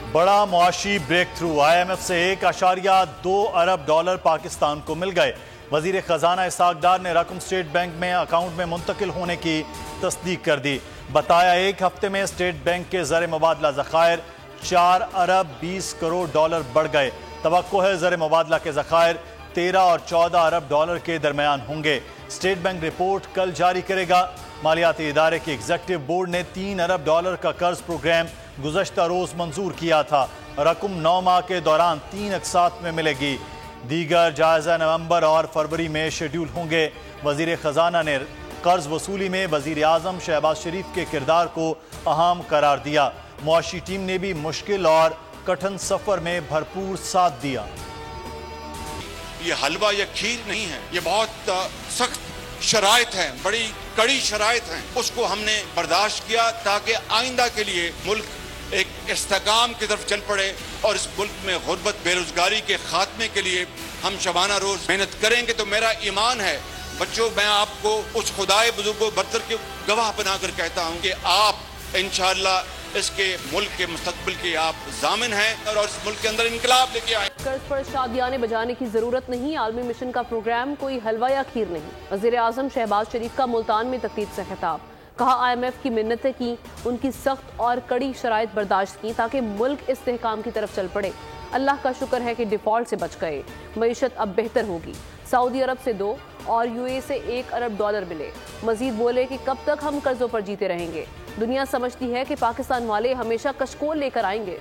बड़ा मुआशी break through. IMF से $1.2 अरब पाकिस्तान को मिल गए। वजीर खजाना इसहाक डार ने रकम स्टेट बैंक में अकाउंट में मुंतकिल होने की तस्दीक कर दी। बताया एक हफ्ते में स्टेट बैंक के ज़र मुबादला ज़खायर $4 अरब 20 करोड़ बढ़ गए। तवक्को है ज़र मुबादला के ज़खायर 13 और 14 अरब के दरमियान होंगे। स्टेट बैंक रिपोर्ट कल जारी करेगा। मालियाती इदारे के एग्जीक्यूटिव बोर्ड ने $3 अरब का कर्ज प्रोग्राम गुज़श्ता रोज मंजूर किया था। रकम 9 माह के दौरान 3 अक़सात में मिलेगी। दीगर जायजा नवंबर और फरवरी में शेड्यूल होंगे। वजीर खजाना ने कर्ज वसूली में वजीर आजम शहबाज शरीफ के किरदार को अहम करार दिया। मुआशी टीम ने भी मुश्किल और कठिन सफर में भरपूर साथ दिया। ये हलवा या खीर नहीं है, ये बहुत सख्त शराइत हैं, बड़ी कड़ी शराइत हैं। उसको हमने बर्दाश्त किया ताकि आइंदा के लिए मुल्क एक इस्तेकाम की तरफ चल पड़े और इस मुल्क में गुर्बत बेरोजगारी के खात्मे के लिए हम शबाना रोज मेहनत करेंगे। तो मेरा ईमान है बच्चों, मैं आपको उस खुदाए बुजुर्गों बरतर के गवाह बनाकर कहता हूँ कि आप इंशाअल्लाह इसके मुल्क के मुस्तकबिल के आप जामिन हैं और इस मुल्क के अंदर इनकलाब लेके आए। कर्ज पर शादियाने बजाने की जरूरत नहीं। आलमी मिशन का प्रोग्राम कोई हलवा या खीर नहीं। वजीर आजम शहबाज शरीफ का मुल्तान में तकरीर से खिताब। कहा IMF की मिन्नतें की, उनकी सख्त और कड़ी शराइत बर्दाश्त की ताकि मुल्क इस्तेहकाम की तरफ चल पड़े। अल्लाह का शुक्र है कि डिफॉल्ट से बच गए। मईशत अब बेहतर होगी। सऊदी अरब से 2 और UAE से $1 अरब मिले। मजीद बोले कि कब तक हम कर्जों पर जीते रहेंगे। दुनिया समझती है कि पाकिस्तान वाले हमेशा कशकोल लेकर आएंगे।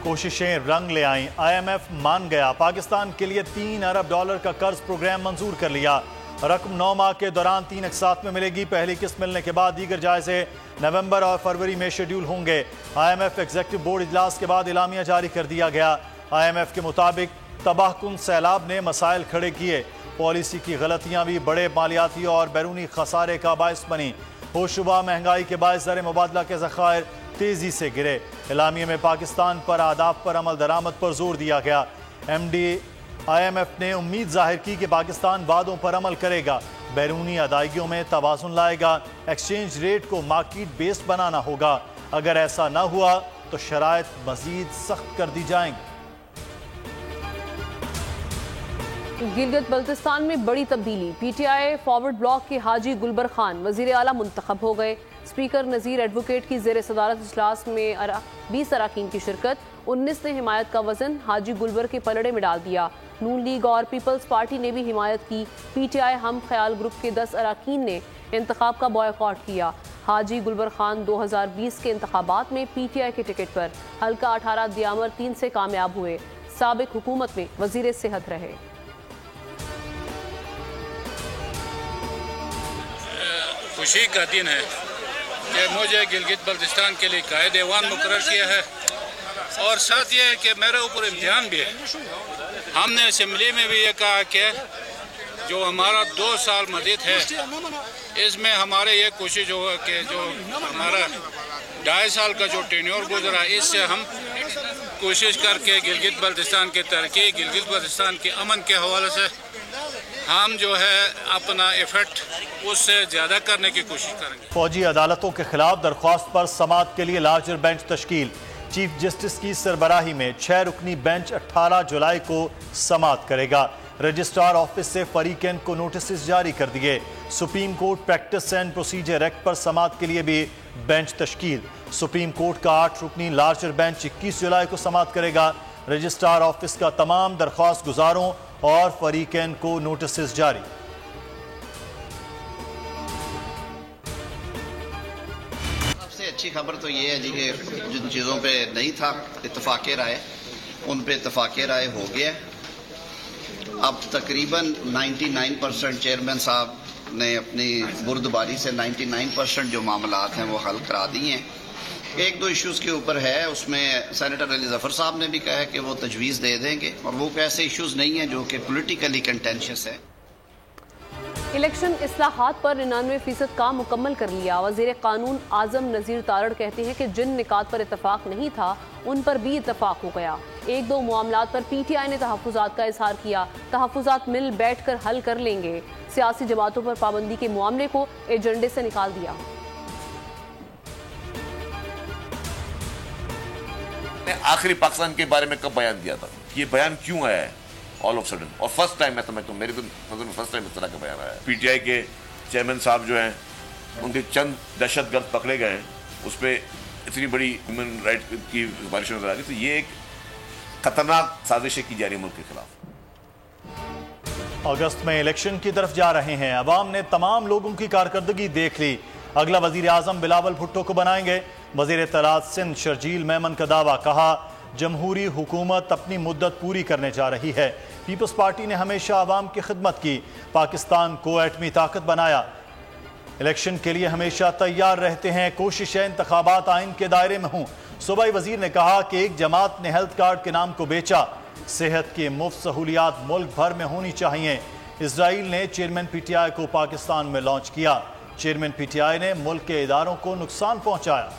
कोशिशें रंग ले आईं। IMF मान गया। पाकिस्तान के लिए $3 अरब का कर्ज प्रोग्राम मंजूर कर लिया। रकम 9 माह के दौरान 3 अक़सात में मिलेगी। पहली किस्त मिलने के बाद दीगर जायजे नवंबर और फरवरी में शेड्यूल होंगे। IMF एग्जीक्यूटिव बोर्ड इजलास के बाद इलामिया जारी कर दिया गया। IMF के मुताबिक तबाहकुन सैलाब ने मसाइल खड़े किए। पॉलिसी की गलतियां भी बड़े मालियाती और बैरूनी खसारे का बायस बनी। होशुबा महंगाई के बायस ज़र मुबादला के ज़खायर तेजी से गिरे। इलामिया में पाकिस्तान पर आदाब पर अमल दरामद पर जोर दिया गया। MD IMF ने उम्मीद जाहिर की कि पाकिस्तान वादों पर अमल करेगा, बैरूनी अदायगियों में तवाज़ुन लाएगा, एक्सचेंज रेट को मार्केट बेस्ड बनाना होगा। अगर ऐसा न हुआ तो शराइत मजीद सख्त कर दी जाएंगी। गिलगित बल्तिस्तान में बड़ी तब्दीली। PTI फॉरवर्ड ब्लॉक के हाजी गुलबर खान वजीर आला मुंतखब हो गए। स्पीकर नज़ीर एडवोकेट की ज़ेर सदारत इजलास में 20 अरकान की शिरकत। 19 ने हिमायत का वजन हाजी गुलबर के पलड़े में डाल दिया। नून लीग और पीपल्स पार्टी ने भी हिमायत की। PTI हम ख्याल ग्रुप के 10 अरकान ने इंतखाब का बॉयकॉट किया। हाजी गुलबर खान 2020 के इंतखाबात में PTI के टिकट पर हल्का 18 दियामर 3 से कामयाब हुए। साबिक हुकूमत में वजीर सेहत रहे। खुशी का दिन है कि मुझे गिलगित बल्तिस्तान के लिए कायद ऐवान मुकर्रर किया है और साथ ये है कि मेरे ऊपर इम्तिहान भी है। हमने असम्बली में भी ये कहा कि जो हमारा 2 साल मज़ीद है इसमें हमारे ये कोशिश होगा कि जो हमारा 2.5 साल का जो टेन्योर गुजरा इससे हम कोशिश करके गिलगित बल्तिस्तान की तरक्की, गिलगित बल्तिस्तान के अमन के हवाले से हम जो है अपना एफर्ट उससे ज़्यादा करने की कोशिश करेंगे। फौजी अदालतों के खिलाफ दरख्वास्त पर समाअत के लिए लार्जर बेंच तश्कील। चीफ जस्टिस की सरबराही में 6 रुकनी बेंच 18 जुलाई को समाअत करेगा। रजिस्ट्रार ऑफिस से फरीकैन को नोटिस जारी कर दिए। Supreme court practice and procedure act पर समाअत के लिए भी बेंच तश्कील। सुप्रीम कोर्ट का 8 रुकनी लार्जर बेंच 21 जुलाई को समाअत करेगा। रजिस्ट्रार ऑफिस का तमाम दरख्वास्त गुजारों और फरीकैन को नोटिस जारी। सबसे अच्छी खबर तो ये है जी कि जिन चीज़ों पे नहीं था इत्तफाक़ राय, उन पे इत्तफाक़ राय हो गया। अब तकरीबन 99% चेयरमैन साहब ने अपनी बुर्दबारी से 99% जो मामलात हैं वो हल करा दिए हैं। 1-2 इश्यूज़ के ऊपर है, उसमें सेनेटर अली ज़फ़र साहब ने भी कहा है कि वो तजवीज़ दे देंगे और वो ऐसे इश्यूज़ नहीं हैं जो कि पोलिटिकली कंटेंशियस है। इलेक्शन इस्लाहात पर 99% काम मुकम्मल कर लिया। वज़ीर कानून आज़म नज़ीर तारड़ कहते हैं कि जिन निकात पर इतफाक नहीं था उन पर भी इतफाक हो गया। 1-2 मामलात पर PTI ने तहफ़्फ़ुज़ात का इजहार किया। तहफ़्फ़ुज़ात मिल बैठ कर हल कर लेंगे। सियासी जमातों पर पाबंदी के मामले को एजेंडे से निकाल दिया। ने आखिरी पाकिस्तान के बारे में कब बयान दिया था? ये बयान क्यों आया है ऑल ऑफ सडन? और फर्स्ट टाइम मैं समझता हूँ, मेरी तो नजर में फर्स्ट टाइम इस तरह का बयान आया है। पीटीआई के चेयरमैन साहब जो हैं, उनके चंद दहशतगर्द पकड़े गए हैं, उस पर इतनी बड़ी ह्यूमन राइट की बारिश नजर आ रही। तो ये एक खतरनाक साजिशें की जा रही है मुल्क के खिलाफ। अगस्त में इलेक्शन की तरफ जा रहे हैं। अवाम ने तमाम लोगों की कारकर्दगी देख ली। अगला वजीर आजम बिलावल भुट्टो को बनाएंगे। वजीर इत्तलात सिंध शर्जील मेमन का दावा, कहा जमहूरी हुकूमत अपनी मुद्दत पूरी करने जा रही है। पीपल्स पार्टी ने हमेशा अवाम की खिदमत की, पाकिस्तान को एटमी ताकत बनाया, इलेक्शन के लिए हमेशा तैयार रहते हैं, कोशिश है इंतखाबात आइन के दायरे में हूँ। सूबाई वजीर ने कहा कि एक जमात ने हेल्थ कार्ड के नाम को बेचा, सेहत की मुफ्त सहूलियात मुल्क भर में होनी चाहिए। इजराइल ने चेयरमैन पीटीआई को पाकिस्तान में लॉन्च किया। चेयरमैन पीटीआई ने मुल्क के इदारों को नुकसान पहुंचाया।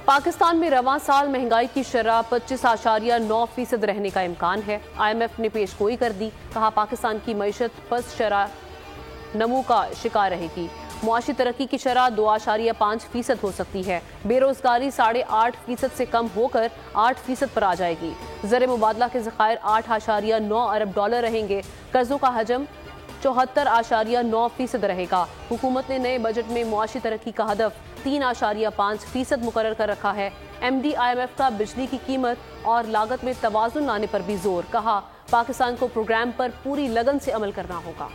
पाकिस्तान में रवां साल महंगाई की शरह 25.9% रहने का इम्कान है। IMF ने पेशगोई कर दी, कहा पाकिस्तान की मईशत पस्त शरह नमू का शिकार रहेगी। मुआशी तरक्की की शरह 2.5% हो सकती है। बेरोजगारी 8.5% से कम होकर 8% पर आ जाएगी। ज़र मुबादला के ज़खायर 8.9 अरब डॉलर रहेंगे। कर्जों का हजम 74.9% रहेगा। हुकूमत ने नए बजट में मुआशी तरक्की का हदफ 3.5% मुकर्रर कर रखा है। MD IMF का बिजली की कीमत और लागत में तवाज़ुन लाने पर भी जोर, कहा पाकिस्तान को प्रोग्राम पर पूरी लगन से अमल करना होगा।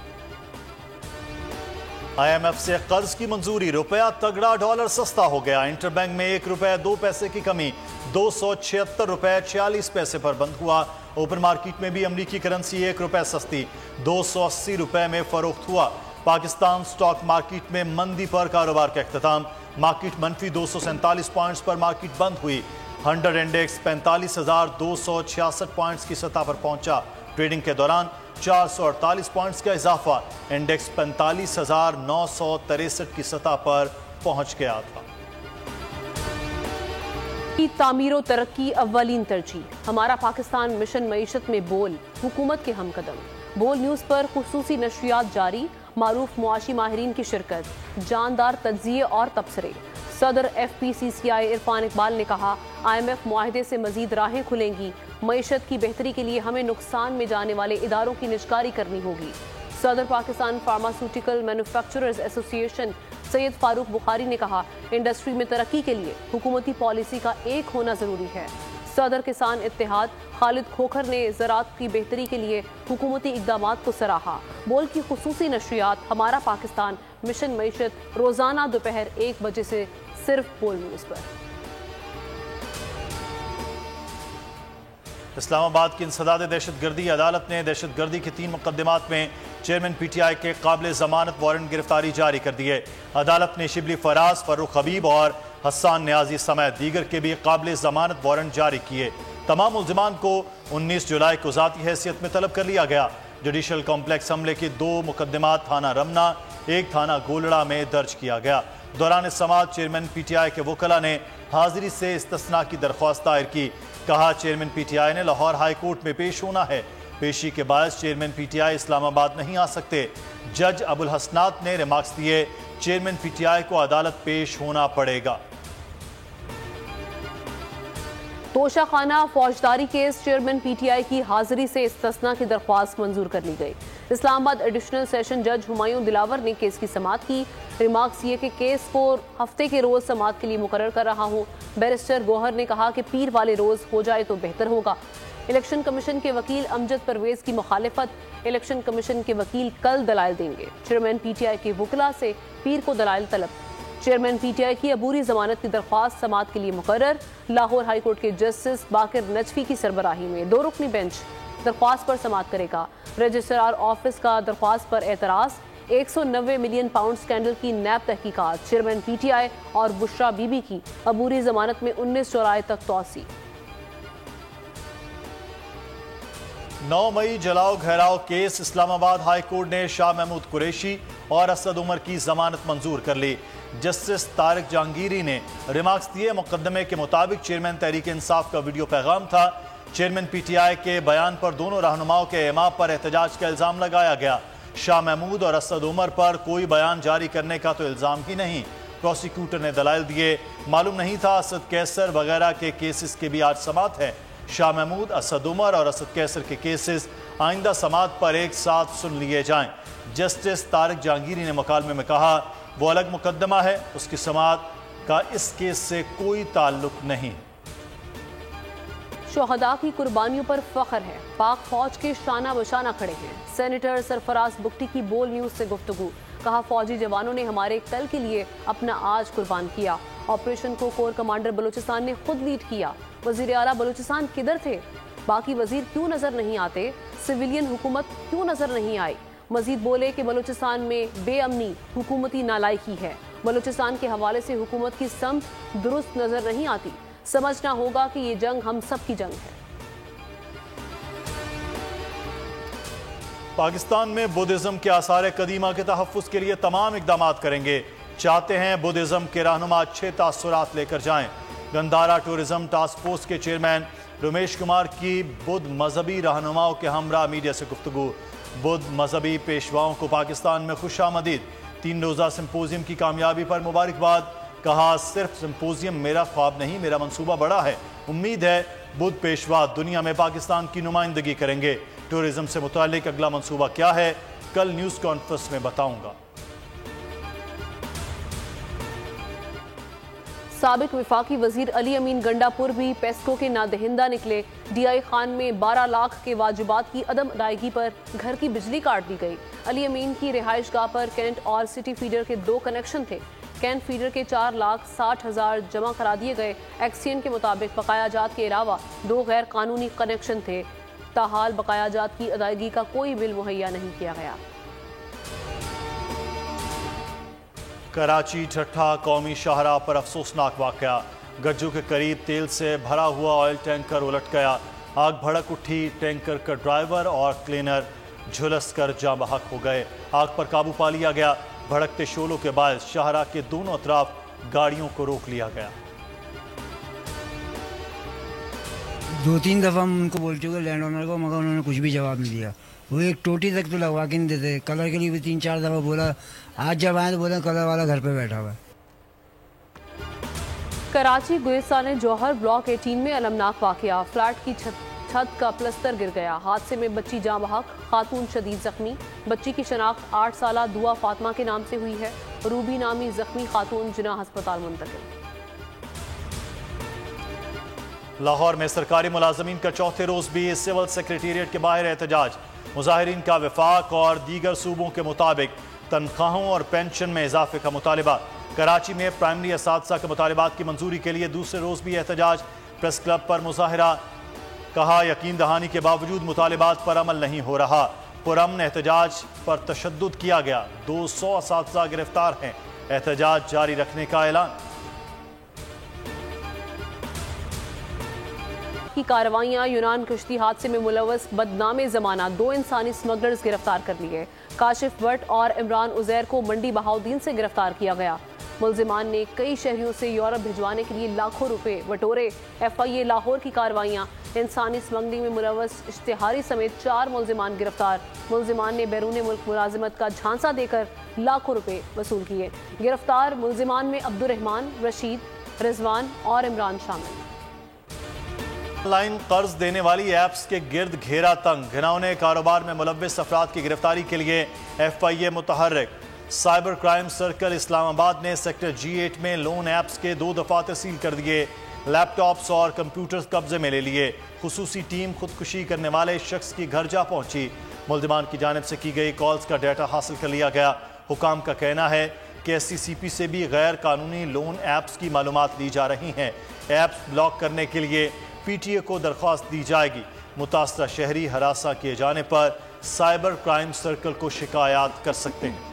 IMF से कर्ज की मंजूरी, रुपया तगड़ा, डॉलर सस्ता हो गया। इंटरबैंक में 1 रुपये 2 पैसे की कमी 276 रुपये 46 पैसे पर बंद हुआ। ओपन मार्केट में भी अमरीकी करेंसी 1 रुपये सस्ती 280 रुपये में फरोख्त हुआ। पाकिस्तान स्टॉक मार्केट में मंदी पर कारोबार का इख्तिताम, मार्केट मनफी 247 पॉइंट्स पर मार्केट बंद हुई। 100 इंडेक्स 45,266 पॉइंट्स की सतह पर पहुंचा। ट्रेडिंग के दौरान 448 पॉइंट्स का इजाफा, इंडेक्स 45,963 की सतह पर पहुंच गया था। तामीर और तरक्की अव्वलीन तरजीह, हमारा पाकिस्तान मिशन मईशत में बोल, हुकूमत के हमकदम। बोल न्यूज़ पर खुसूसी नशरियात जारी, मारूफ मुआशी माहिरीन की शिरकत, जानदार तज्जिए और तबसरे। सदर FPCCI इरफान इकबाल ने कहा IMF मुआहदे से मजीद राहें खुलेंगी। मईशत की बेहतरी के लिए हमें नुकसान में जाने वाले इदारों की निजकारी करनी होगी। सदर Pakistan pharmaceutical manufacturers association Syed Farooq Bukhari ने कहा इंडस्ट्री में तरक्की के लिए हुकूमती पॉलिसी का एक होना जरूरी है। सदर किसान इत्तेहाद खालिद खोखर ने ज़राअत की बेहतरी के लिए हुकूमती इक़दामात को सराहा। बोल की खुसूसी नशरियात हमारा पाकिस्तान मिशन मईशत रोज़ाना दोपहर 1 बजे से सिर्फ बोल न्यूज़ पर। इस्लामाबाद की इंसदाद दहशतगर्दी, अदालत ने दहशतगर्दी के 3 मुकदमात में चेयरमैन PTI के काबिल जमानत वारंट गिरफ्तारी जारी कर दी है। अदालत ने शिबली फराज, फर्रुख हबीब और हसन न्याजी समेत दीगर के भी काबिल जमानत वारंट जारी किए। तमाम मुल्जिमान को 19 जुलाई को ज़ाती हैसियत में तलब कर लिया गया। जुडिशल कॉम्प्लेक्स हमले के 2 मुकदमात थाना रमना, 1 थाना गोलड़ा में दर्ज किया गया। दौरान समाअत चेयरमैन PTI के वकला ने हाजिरी से इस्तिस्ना की दरख्वास्त दायर की। कहा चेयरमैन PTI ने लाहौर हाई कोर्ट में पेश होना है। पेशी के बायस चेयरमैन PTI इस्लामाबाद नहीं आ सकते। जज अबुल हसनात ने रिमार्क्स दिए, चेयरमैन PTI को अदालत पेश होना पड़ेगा। तोशाखाना फौजदारी केस, चेयरमैन PTI की हाजिरी से इस्तिस्ना की दरख्वास्त मंजूर कर ली गई। इस्लामाबाद एडिशनल सेशन जज हुमायूं दिलावर ने केस की समाअत की। रिमार्क्स ये कि केस को हफ्ते के रोज समाअत के लिए मुकर्रर कर रहा हूँ। बैरिस्टर गौहर ने कहा कि पीर वाले रोज हो जाए तो बेहतर होगा। इलेक्शन कमीशन के वकील अमजद परवेज की मुखालिफत, इलेक्शन कमीशन के वकील कल दलाइल देंगे। चेयरमैन PTI के वकला से पीर को दलाइल तलब। चेयरमैन PTI की अबूरी जमानत की दरख्वास्त समाअत के लिए मुकर्रर। लाहौर हाई कोर्ट के जस्टिस बाकिर नजफी की सरबराही में 2 रुकनी बेंच दरख्वास्त पर समाअत करेगा। रजिस्ट्रार ऑफिस का दरख्वास्त पर एतराज। 190 मिलियन पाउंड स्कैंडल की नैब तहकीकात, चेयरमैन PTI और बुशरा बीबी की अबूरी जमानत में 19 जुलाई तक तौसी। 9 मई जलाओ घेराव केस, इस्लामाबाद हाई कोर्ट ने शाह महमूद कुरैशी और असद उमर की जमानत मंजूर कर ली। जस्टिस तारिक जहांगीरी ने रिमार्क्स दिए, मुकदमे के मुताबिक चेयरमैन तहरीक इंसाफ का वीडियो पैगाम था। चेयरमैन PTI के बयान पर दोनों रहनुमाओं के इमाम पर एहतजाज का इल्ज़ाम लगाया गया। शाह महमूद और असद उमर पर कोई बयान जारी करने का तो इल्ज़ाम ही नहीं। प्रोसिक्यूटर ने दलाइल दिए। मालूम नहीं था असद कैसर वगैरह के केसेस के भी आज समात है। शाह महमूद, असद उमर और असद कैसर के केसेस आइंदा समात पर एक साथ सुन लिए जाएं। जस्टिस तारिक जहांगीरी ने मुकालमे में कहा वो अलग मुकदमा है, उसकी समात का इस केस से कोई ताल्लुक नहीं। शोहदा की कुर्बानियों पर फख्र है, पाक फौज के शाना बशाना खड़े हैं। सेनेटर सरफराज बुगटी की बोल न्यूज से गुफ्तगू, कहा फौजी जवानों ने हमारे कल के लिए अपना आज कुर्बान किया। ऑपरेशन को कोर कमांडर बलूचिस्तान ने खुद लीड किया। वजीर आला बलूचिस्तान किधर थे? बाकी वजीर क्यों नजर नहीं आते? सिविलियन हुकूमत क्यों नजर नहीं आई? मजीद बोले कि बलूचिस्तान में बेअमनी हुकूमती नालायकी है। बलूचिस्तान के हवाले से हुकूमत की समत दुरुस्त नजर नहीं आती। समझना होगा कि ये जंग हम सब की जंग है। पाकिस्तान में बुद्धिज्म के आसार कदीमा के तहफ़्फ़ुज़ के लिए तमाम इक़दाम करेंगे। चाहते हैं बुद्धिज्म के रहनुमा अच्छे तासुरात लेकर जाएं। गंदारा टूरिज्म टास्क फोर्स के चेयरमैन रमेश कुमार की बुद्ध मजहबी रहनुमाओं के हमरा मीडिया से गुफ्तगू। बुद्ध मजहबी पेशवाओं को पाकिस्तान में खुशामदीद। 3 रोज़ा सिंपोजियम की कामयाबी पर मुबारकबाद। कहा सिर्फ सिंपोजियम मेरा ख्वाब नहीं, मेरा मंसूबा बड़ा है। उम्मीद है बुद्ध पेशवा दुनिया में पाकिस्तान की नुमाइंदगी करेंगे। टूरिज्म से मुताल्लिक अगला मंसूबा क्या है, कल न्यूज़ कॉन्फ्रेंस में बताऊंगा। साबिक विफाकी वजीर अली अमीन गंडापुर भी पेस्को के नादहिंदा निकले। DI खान में 12 लाख के वाजिबात की अदम अदायगी पर घर की बिजली काट दी गई। अली अमीन की रिहाइश गाह पर कैंट और सिटी फीडर के 2 कनेक्शन थे। कैंट फीडर के 4,60,000 जमा करा दिए गए। एक्सियन के मुताबिक बकाया जात के अलावा 2 गैर कानूनी कनेक्शन थे। ताहाल बकाया जात की अदायगी का कोई बिल मुहैया नहीं किया गया। कराची ठट्ठा कौमी शाहराह पर अफसोसनाक वाकया। गज्जू के करीब तेल से भरा हुआ ऑयल टैंकर उलट गया। आग भड़क उठी। टैंकर का ड्राइवर और क्लीनर झुलस कर जाँ बहक हो गए। आग पर काबू पा लिया गया। भड़कते शोलों के बाद शाहराह के दोनों अतराफ गाड़ियों को रोक लिया गया। 2-3 दफ़ा हम उनको बोल चुके लैंड ओनर को, मगर उन्होंने कुछ भी जवाब नहीं दिया। वो एक टोटी तक तो लगवा के नहीं देते। कलर के लिए भी 3-4 दफ़ा बोला। आज जब आए तो बोले कलर वाला घर पे बैठा हुआ है। कराची गुलिस्तान जौहर ब्लॉक 18 में अलमनाक वाकया। फ्लैट की छत का प्लस्तर गिर गया। हादसे में बच्ची जाँ बहक, खातून शदीद जख्मी। बच्ची की शनाख्त 8 साला दुआ फातिमा के नाम से हुई है। रूबी नामी जख्मी खातून जिना अस्पताल मुंतकिल। लाहौर में सरकारी मुलाजमीन का चौथे रोज भी सिविल सेक्रेटेरिएट के बाहर एहतजाज। मुजाहिरीन का वफाक और दीगर सूबों के मुताबिक तनख्वाहों और पेंशन में इजाफे का मुतालबा। कराची में प्राइमरी असातिज़ा के मुतालबात की मंजूरी के लिए दूसरे रोज भी एहतजाज। प्रेस क्लब पर मुजाहिरा। कहा यकीन दहानी के बावजूद मुतालबात पर अमल नहीं हो रहा। पुरअमन एहतजाज पर तशद्दुद किया गया। 200 असातिज़ा गिरफ्तार हैं। एहतजाज जारी रखने का ऐलान। की कार्रवाइयां। यूनान कश्ती हादसे में मुलव्वस बदनामे जमाना 2 इंसानी स्मगलर्स गिरफ्तार कर लिए। काशिफ भट्ट और इमरान उजैर को मंडी बहाउद्दीन से गिरफ्तार किया गया। मुलजिमान ने कई शहरियों से यूरोप भिजवाने के लिए लाखों रुपए बटोरे। FIA लाहौर की कार्रवाइयां। इंसानी स्मगलिंग में मुलव्वस इश्तिहारी समेत 4 मुलजिमान गिरफ्तार। मुलजिमान ने बैरून मुल्क मुलाजिमत का झांसा देकर लाखों रुपए वसूल किए। गिरफ्तार मुलजिमान में अब्दुर्रहमान, रशीद, रिजवान और इमरान शामिल। ऑनलाइन कर्ज देने वाली ऐप्स के गिर्द घेरा तंग। घिनौने कारोबार में मुलव्विस अफराद की गिरफ्तारी के लिए FIA मुतहर्रिक। साइबर क्राइम सर्कल इस्लामाबाद ने सेक्टर G8 में लोन ऐप्स के 2 दफातर सील कर दिए। लैपटॉप्स और कंप्यूटर्स कब्जे में ले लिए। खुसूसी टीम खुदकुशी करने वाले शख्स की घर जा पहुंची। मुल्जिमान की जानिब से की गई कॉल्स का डाटा हासिल कर लिया गया। हुकाम का कहना है कि SCCP से भी गैर कानूनी लोन ऐप्स की मालूमात ली जा रही हैं। ऐप्स ब्लॉक करने के लिए PTA को दरख्वास्त दी जाएगी। मुतासरा शहरी हरासा किए जाने पर साइबर क्राइम सर्कल को शिकायत कर सकते हैं।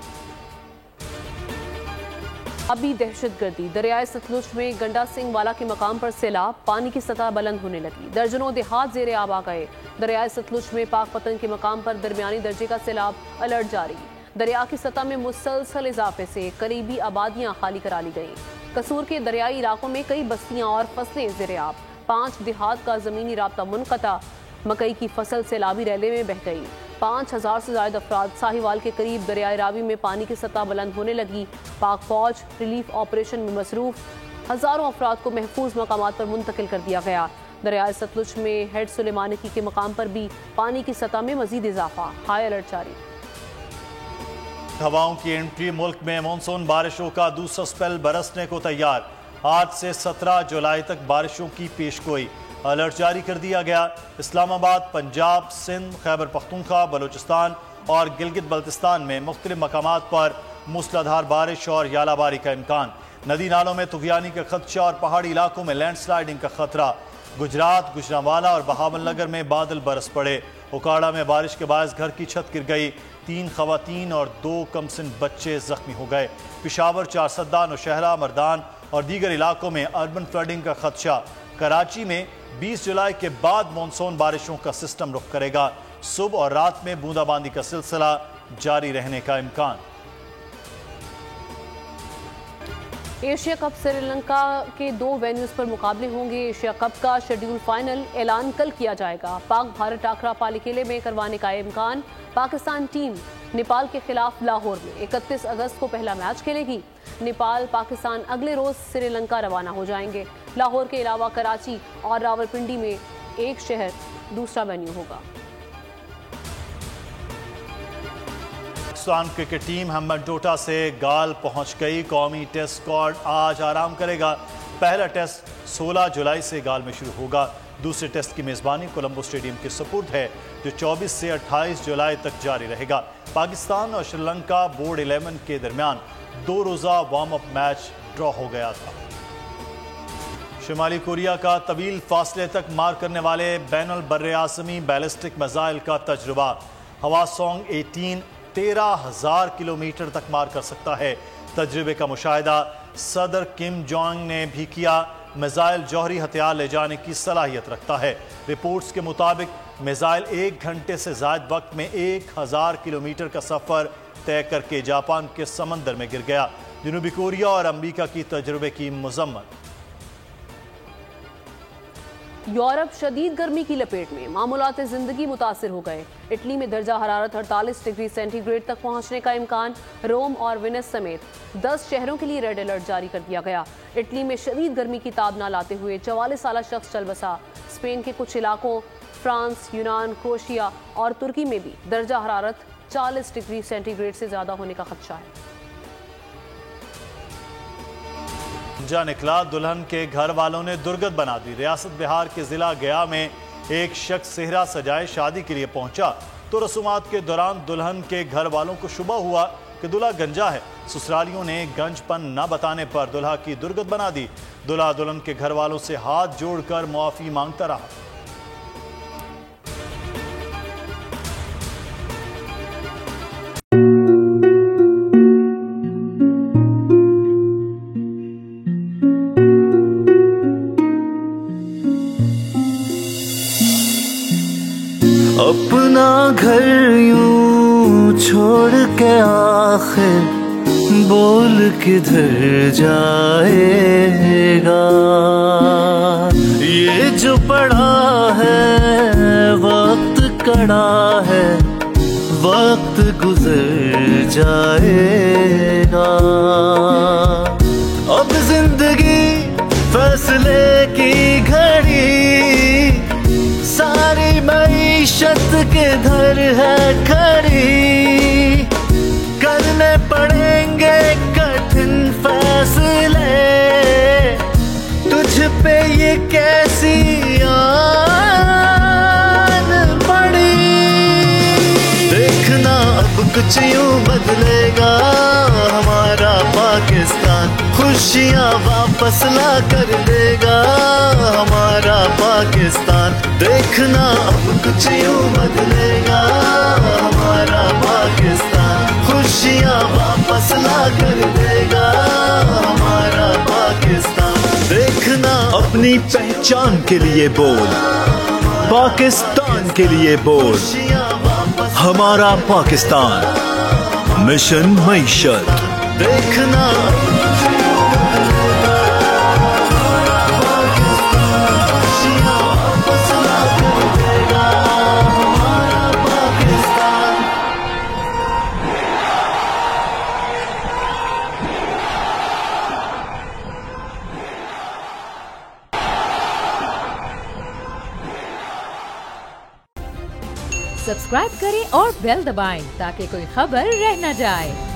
अभी दहशतगर्दी। दरियाए सतलुज में गंडा सिंह वाला के मकाम पर सैलाब। पानी की सतह बुलंद होने लगी। दर्जनों देहात ज़ेरे आब आ गए। दरियाए सतलुज में पाक पतन के मकाम पर दरमियानी दर्जे का सैलाब अलर्ट जारी। दरिया की सतह में मुसलसल इजाफे से करीबी आबादियां खाली करा ली गई। कसूर के दरियाई इलाकों में कई बस्तियां और फसलें ज़ेरे आब। 5 देहात का ज़मीनी राब्ता मुनक़ता। मकई की फसल सैलाबी रैले में बह गई। 5,000 से ज्यादा अफराद। साहिवाल के करीब दरियाए रावी में पानी की सतह बुलंद होने लगी। पाक फौज रिलीफ ऑपरेशन में मसरूफ। हजारों अफराद को महफूज मकामात पर मुंतकिल कर दिया गया। दरियाए सतलुज में हेड सुलेमानिकी के मकाम पर भी पानी की सतह में मजीद इजाफा। हाई अलर्ट जारी। हवाओं की एंट्री। मुल्क में मानसून बारिशों का दूसरा स्पेल बरसने को तैयार। आज से 17 जुलाई तक बारिशों की पेशगोई। अलर्ट जारी कर दिया गया। इस्लामाबाद, पंजाब, सिंध, खैबर पख्तूनख्वा, बलूचिस्तान और गिलगित बल्तिस्तान में मुख्तलिफ मकामात पर मूसलाधार बारिश और यालाबारी का इम्कान। नदी नालों में तुगयानी का खदशा और पहाड़ी इलाकों में लैंडस्लाइडिंग का खतरा। गुजरात, गुजरांवाला और बहावलनगर में बादल बरस पड़े। उकाड़ा में बारिश के बायस घर की छत गिर गई। 3 खवातीन और 2 कमसिन बच्चे जख्मी हो गए। पिशावर, चारसद्दा, नौशहरा, मर्दान और दीगर इलाकों में अर्बन फ्लडिंग का खदशा। कराची में 20 जुलाई के बाद मानसून बारिशों का सिस्टम रुख करेगा। सुबह और रात में बूंदाबांदी का सिलसिला जारी रहने का इम्कान। एशिया कप श्रीलंका के 2 वेन्यूज पर मुकाबले होंगे। एशिया कप का शेड्यूल फाइनल ऐलान कल किया जाएगा। पाक भारत टाकरा पालीखेले में करवाने का इम्कान। पाकिस्तान टीम नेपाल के खिलाफ लाहौर में 31 अगस्त को पहला मैच खेलेगी। नेपाल पाकिस्तान अगले रोज श्रीलंका रवाना हो जाएंगे। लाहौर के अलावा कराची और रावलपिंडी में एक शहर दूसरा वेन्यू होगा। पाकिस्तान क्रिकेट टीम हम्बनटोटा से गाल पहुंच गई। कौमी टेस्ट स्क्वाड आज आराम करेगा। पहला टेस्ट 16 जुलाई से गाल में शुरू होगा। दूसरे टेस्ट की मेज़बानी कोलंबो स्टेडियम के सुपुर्द है, जो 24 से 28 जुलाई तक जारी रहेगा। पाकिस्तान और श्रीलंका बोर्ड 11 के दरमियान 2 रोज़ा वार्म अप मैच ड्रॉ हो गया था। शुमाली कोरिया का तवील फासले तक मार करने वाले बैनुल बर्रे आसमी बैलिस्टिक मिसाइल का तजुर्बा। हवासोंग 18 13,000 किलोमीटर तक मार कर सकता है। तजुर्बे का मुशाहिदा सदर किम जोंग ने भी किया। मिसाइल जौहरी हथियार ले जाने की सलाहियत रखता है। रिपोर्ट्स के मुताबिक मिसाइल 1 घंटे से ज़ायद वक्त में 1000 किलोमीटर का सफ़र तय करके जापान के समंदर में गिर गया। जनूबी कोरिया और अमेरिका की तजुर्बे की मजम्मत। यूरोप शदीद गर्मी की लपेट में। मामूलात जिंदगी मुतासिर हो गए। इटली में दर्जा हरारत 48 डिग्री सेंटीग्रेड तक पहुंचने का इम्कान। रोम और वेनिस समेत 10 शहरों के लिए रेड अलर्ट जारी कर दिया गया। इटली में शदीद गर्मी की ताब न लाते हुए 44 साला शख्स चल बसा। स्पेन के कुछ इलाकों, फ्रांस, यूनान, क्रोएशिया और तुर्की में भी दर्जा हरारत 40 डिग्री सेंटीग्रेड से ज्यादा होने का खदशा है। जा निकला। दुल्हन के घर वालों ने दुर्गत बना दी। रियासत बिहार के जिला गया में एक शख्स सेहरा सजाए शादी के लिए पहुंचा तो रसूमात के दौरान दुल्हन के घर वालों को शुबा हुआ कि दूल्हा गंजा है। ससुरालियों ने गंजपन न बताने पर दुल्हा की दुर्गत बना दी। दूल्हा दुल्हन के घर वालों से हाथ जोड़कर मुआफी मांगता रहा। अपना घर यूं छोड़ के आखिर बोल किधर जाएगा। ये जो पड़ा है वक्त कड़ा है, वक्त गुजर जाएगा। अब जिंदगी फैसले की घड़ी, सारी मईशत के धर है खड़ी। करने पड़ेंगे कठिन फैसले, तुझ पे ये कैसी आन पड़ी। देखना अब कुछ यूं बदलेगा हमारा पाकिस्तान, खुशियाँ वापस ला कर देगा हमारा पाकिस्तान। देखना अब कुछ यूं बदलेगा हमारा पाकिस्तान, खुशियाँ वापस ला कर देगा हमारा पाकिस्तान। देखना अपनी पहचान के लिए बोल, पाकिस्तान के लिए बोल, हमारा पाकिस्तान, मिशन मईशत। देखना सब्सक्राइब करें और बेल दबाएं ताकि कोई खबर रह न जाए।